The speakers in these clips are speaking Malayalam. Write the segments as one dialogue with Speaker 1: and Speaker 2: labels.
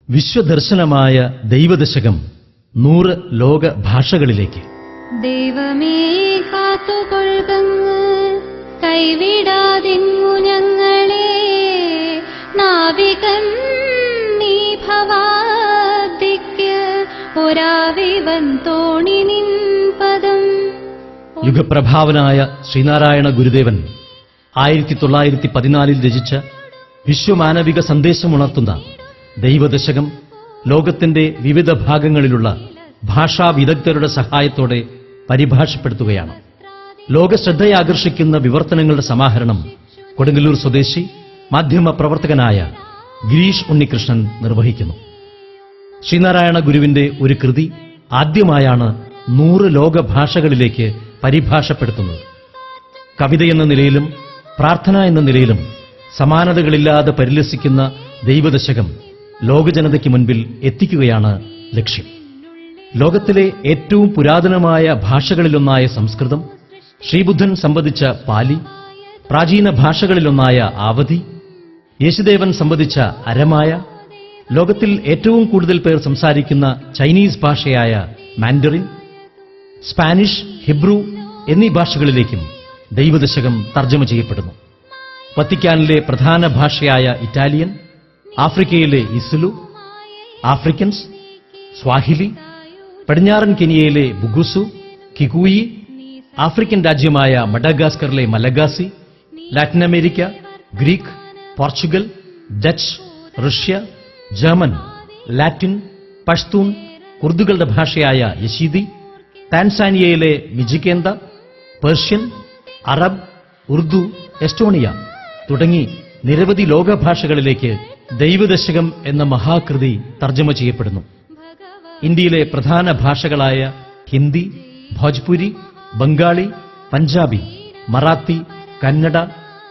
Speaker 1: വിശ്വദർശനമായ ദൈവദശകം 100 ലോക ഭാഷകളിലേക്ക്.
Speaker 2: ദൈവമേ കാത്തുകൊള്ളുകങ്ങ്, കൈവിടാതിങ്ങു ഞങ്ങളെ. നാവികൻ നീ ഭവാദിക്ക്, ഒരാവിവൻ തോണി നിൻ പദം.
Speaker 1: യുഗപ്രഭാവനായ ശ്രീനാരായണ ഗുരുദേവൻ 1914 രചിച്ച വിശ്വമാനവിക സന്ദേശമുണർത്തുന്ന ദൈവദശകം ലോകത്തിന്റെ വിവിധ ഭാഗങ്ങളിലുള്ള ഭാഷാ വിദഗ്ധരുടെ സഹായത്തോടെ പരിഭാഷപ്പെടുത്തുകയാണ്. ലോകശ്രദ്ധയാകർഷിക്കുന്ന വിവർത്തനങ്ങളുടെ സമാഹരണം കൊടുങ്ങല്ലൂർ സ്വദേശി മാധ്യമ പ്രവർത്തകനായ ഗിരീഷ് ഉണ്ണികൃഷ്ണൻ നിർവഹിക്കുന്നു. ശ്രീനാരായണ ഗുരുവിന്റെ ഒരു കൃതി ആദ്യമായാണ് 100 ലോക ഭാഷകളിലേക്ക് പരിഭാഷപ്പെടുത്തുന്നത്. കവിതയെന്ന നിലയിലും പ്രാർത്ഥന എന്ന നിലയിലും സമാനതകളില്ലാതെ പരിലസിക്കുന്ന ദൈവദശകം ലോകജനതയ്ക്ക് മുൻപിൽ എത്തിക്കുകയാണ് ലക്ഷ്യം. ലോകത്തിലെ ഏറ്റവും പുരാതനമായ ഭാഷകളിലൊന്നായ സംസ്കൃതം, ശ്രീബുദ്ധൻ സംവദിച്ച പാലി, പ്രാചീന ഭാഷകളിലൊന്നായ ആവധി, യേശുദേവൻ സംവദിച്ച അരമായ, ലോകത്തിൽ ഏറ്റവും കൂടുതൽ പേർ സംസാരിക്കുന്ന ചൈനീസ് ഭാഷയായ മാൻഡറിൻ, സ്പാനിഷ്, ഹിബ്രു എന്നീ ഭാഷകളിലേക്കും ദൈവദശകം തർജ്ജമ ചെയ്യപ്പെടുന്നു. വത്തിക്കാനിലെ പ്രധാന ഭാഷയായ ഇറ്റാലിയൻ, ആഫ്രിക്കയിലെ ഇസുലു, ആഫ്രിക്കൻസ്, സ്വാഹിലി, പടിഞ്ഞാറൻ കെനിയയിലെ ബുഗുസു, കികുയി, ആഫ്രിക്കൻ രാജ്യമായ മഡഗാസ്കറിലെ Malagasy, Latin America, Greek, Portugal, Dutch, Russia, German, Latin, Pashtun, ഉറുദുകളുടെ ഭാഷയായ യശീദി, താൻസാനിയയിലെ Mijikenda, Persian, Arab, Urdu, Estonia തുടങ്ങി നിരവധി ലോകഭാഷകളിലേക്ക് ദൈവദശകം എന്ന മഹാകൃതി തർജ്ജമ ചെയ്യപ്പെടുന്നു. ഇന്ത്യയിലെ പ്രധാന ഭാഷകളായ ഹിന്ദി, ഭോജ്പുരി, ബംഗാളി, പഞ്ചാബി, മറാത്തി, കന്നഡ,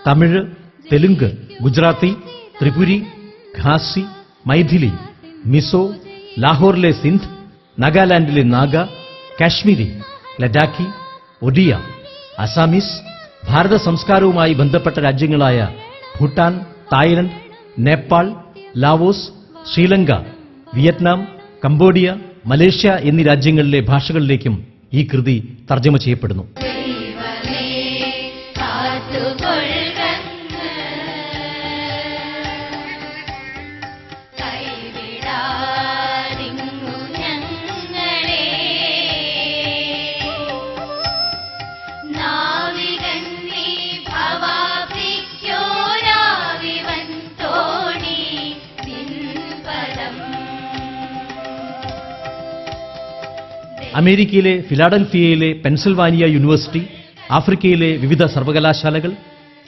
Speaker 1: തമിഴ്, തെലുങ്ക്, ഗുജറാത്തി, ത്രിപുരി, ഖാസി, മൈഥിലി, മിസോ, ലാഹോറിലെ സിന്ധ്, നാഗാലാൻഡിലെ നാഗ, കാശ്മീരി, ലഡാക്കി, ഒഡിയ, അസാമീസ്, ഭാരത സംസ്കാരവുമായി ബന്ധപ്പെട്ട രാജ്യങ്ങളായ Bhutan, Thailand, Nepal, Laos, Sri Lanka, Vietnam, Cambodia, Malaysia എന്നീ രാജ്യങ്ങളിലെ ഭാഷകളിലേക്കും ഈ കൃതി തർജ്ജമ ചെയ്യപ്പെടുന്നു. അമേരിക്കയിലെ ഫിലാഡൽഫിയയിലെ പെൻസിൽവാനിയ യൂണിവേഴ്സിറ്റി, ആഫ്രിക്കയിലെ വിവിധ സർവകലാശാലകൾ,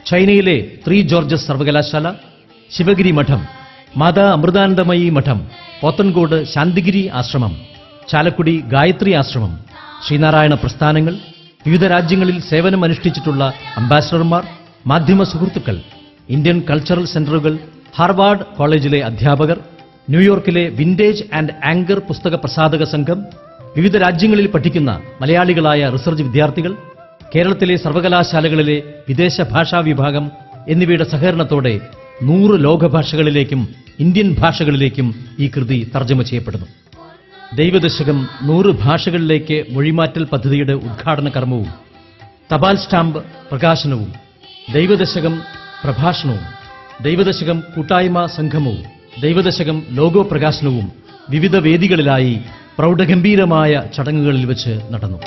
Speaker 1: ചൈനയിലെ 3 ജോർജസ് സർവകലാശാല, ശിവഗിരി മഠം, മാതാ അമൃതാനന്ദമയി മഠം, പോത്തൻകോട് ശാന്തിഗിരി ആശ്രമം, ചാലക്കുടി ഗായത്രി ആശ്രമം, ശ്രീനാരായണ പ്രസ്ഥാനങ്ങൾ, വിവിധ രാജ്യങ്ങളിൽ സേവനമനുഷ്ഠിച്ചിട്ടുള്ള അംബാസഡർമാർ, മാധ്യമ സുഹൃത്തുക്കൾ, ഇന്ത്യൻ കൾച്ചറൽ സെന്ററുകൾ, ഹാർവാർഡ് കോളേജിലെ അധ്യാപകർ, ന്യൂയോർക്കിലെ വിന്റേജ് ആൻഡ് ആങ്കർ പുസ്തക പ്രസാധക സംഘം, വിവിധ രാജ്യങ്ങളിൽ പഠിക്കുന്ന മലയാളികളായ റിസർച്ച് വിദ്യാർത്ഥികൾ, കേരളത്തിലെ സർവകലാശാലകളിലെ വിദേശ ഭാഷാ വിഭാഗം എന്നിവയുടെ സഹകരണത്തോടെ 100 ലോകഭാഷകളിലേക്കും ഇന്ത്യൻ ഭാഷകളിലേക്കും ഈ കൃതി തർജ്ജമ ചെയ്യപ്പെടുന്നു. ദൈവദശകം 100 ഭാഷകളിലേക്ക് മൊഴിമാറ്റൽ പദ്ധതിയുടെ ഉദ്ഘാടന കർമ്മവും തപാൽ സ്റ്റാമ്പ് പ്രകാശനവും ദൈവദശകം പ്രഭാഷണവും ദൈവദശകം കൂട്ടായ്മ സംഗമവും ദൈവദശകം ലോഗോ പ്രകാശനവും വിവിധ വേദികളിലായി പ്രൗഢഗംഭീരമായ ചടങ്ങുകളിൽ വെച്ച് നടന്നു.